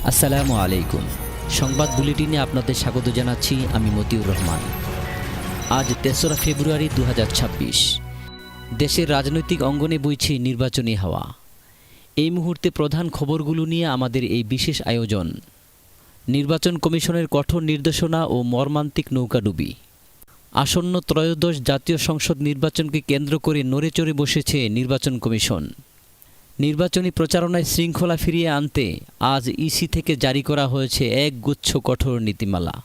আসসালামু আলাইকুম। সংবাদ বুলেটিনে আপনাদের স্বাগত জানাচ্ছি আমি মতিউর রহমান। আজ ৩রা ফেব্রুয়ারি ২০২৬। দেশের রাজনৈতিক অঙ্গনে বইছে নির্বাচনী হাওয়া। এই মুহূর্তে প্রধান খবরগুলো নিয়ে আমাদের এই বিশেষ আয়োজন। নির্বাচন কমিশনের কঠোর নির্দেশনা ও মর্মান্তিক নৌকাডুবি। আসন্ন ত্রয়োদশ জাতীয় সংসদ নির্বাচনকে কেন্দ্র করে নড়েচড়ে বসেছে নির্বাচন কমিশন। নির্বাচনী প্রচারণায় শৃঙ্খলা ফিরিয়ে আনতে আজ ইসি থেকে জারি করা হয়েছে একগুচ্ছ কঠোর নীতিমালা।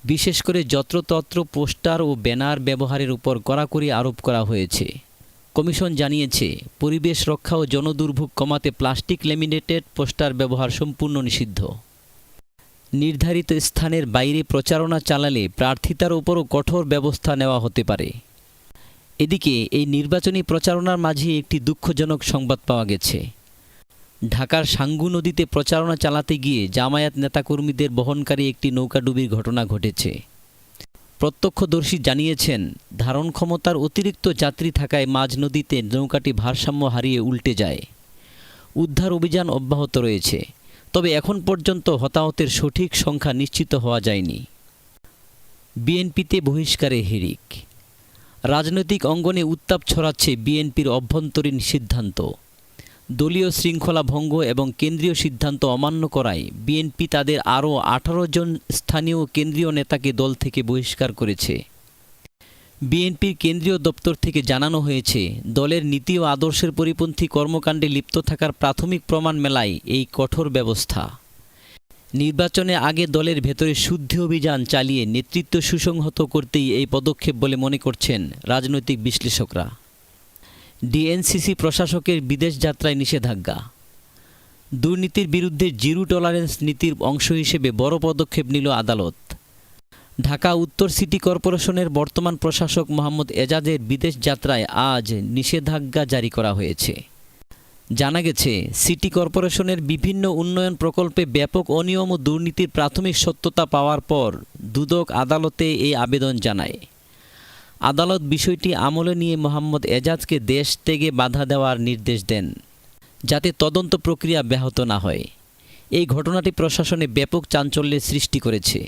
বিশেষ করে যত্রতত্র পোস্টার ও ব্যানার ব্যবহারের উপর কড়াকড়ি আরোপ করা হয়েছে। কমিশন জানিয়েছে, পরিবেশ রক্ষা ও জনদুর্ভোগ কমাতে প্লাস্টিক ল্যামিনেটেড পোস্টার ব্যবহার সম্পূর্ণ নিষিদ্ধ। নির্ধারিত স্থানের বাইরে প্রচারণা চালালে প্রার্থিতার উপরও কঠোর ব্যবস্থা নেওয়া হতে পারে। এদিকে এই নির্বাচনী প্রচারণার মাঝে একটি দুঃখজনক সংবাদ পাওয়া গেছে। ঢাকার সাঙ্গু নদীতে প্রচারণা চালাতে গিয়ে জামায়াত নেতাকর্মীদের বহনকারী একটি নৌকাডুবির ঘটনা ঘটেছে। প্রত্যক্ষদর্শী জানিয়েছেন, ধারণ ক্ষমতার অতিরিক্ত যাত্রী থাকায় মাঝ নদীতে নৌকাটি ভারসাম্য হারিয়ে উল্টে যায়। উদ্ধার অভিযান অব্যাহত রয়েছে, তবে এখন পর্যন্ত হতাহতের সঠিক সংখ্যা নিশ্চিত হওয়া যায়নি। বিএনপিতে বহিষ্কারে হিড়িক। রাজনৈতিক অঙ্গনে উত্তাপ ছড়াচ্ছে বিএনপির অভ্যন্তরীণ সিদ্ধান্ত। দলীয় শৃঙ্খলা ভঙ্গ এবং কেন্দ্রীয় সিদ্ধান্ত অমান্য করায় বিএনপি তাদের আরও ১৮ জন স্থানীয় কেন্দ্রীয় নেতাকে দল থেকে বহিষ্কার করেছে। বিএনপির কেন্দ্রীয় দপ্তর থেকে জানানো হয়েছে, দলের নীতি ও আদর্শের পরিপন্থী কর্মকাণ্ডে লিপ্ত থাকার প্রাথমিক প্রমাণ মেলায় এই কঠোর ব্যবস্থা। নির্বাচনে আগে দলের ভেতরে শুদ্ধি অভিযান চালিয়ে নেতৃত্ব সুসংহত করতেই এই পদক্ষেপ বলে মনে করছেন রাজনৈতিক বিশ্লেষকরা। ডিএনসিসি প্রশাসকের বিদেশ যাত্রায় নিষেধাজ্ঞা। দুর্নীতির বিরুদ্ধে জিরো টলারেন্স নীতির অংশ হিসেবে বড় পদক্ষেপ নিল আদালত। ঢাকা উত্তর সিটি কর্পোরেশনের বর্তমান প্রশাসক মোহাম্মদ এজাজের বিদেশ যাত্রায় আজ নিষেধাজ্ঞা জারি করা হয়েছে। জানা গেছে, সিটি কর্পোরেশনের বিভিন্ন উন্নয়ন প্রকল্পে ব্যাপক অনিয়ম ও দুর্নীতির প্রাথমিক সত্যতা পাওয়ার পর দুদক আদালতে এই আবেদন জানায়। আদালত বিষয়টি আমলে নিয়ে মোহাম্মদ এজাজকে দেশ ত্যাগে বাধা দেওয়ার নির্দেশ দেন, যাতে তদন্ত প্রক্রিয়া ব্যাহত না হয়। এই ঘটনাটি প্রশাসনে ব্যাপক চাঞ্চল্যের সৃষ্টি করেছে।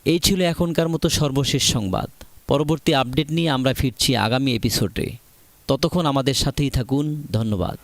এই ছিল এখনকার মতো সর্বশেষ সংবাদ। পরবর্তী আপডেট নিয়ে আমরা ফিরছি আগামী এপিসোডে। ততক্ষণ আমাদের সাথেই থাকুন। ধন্যবাদ।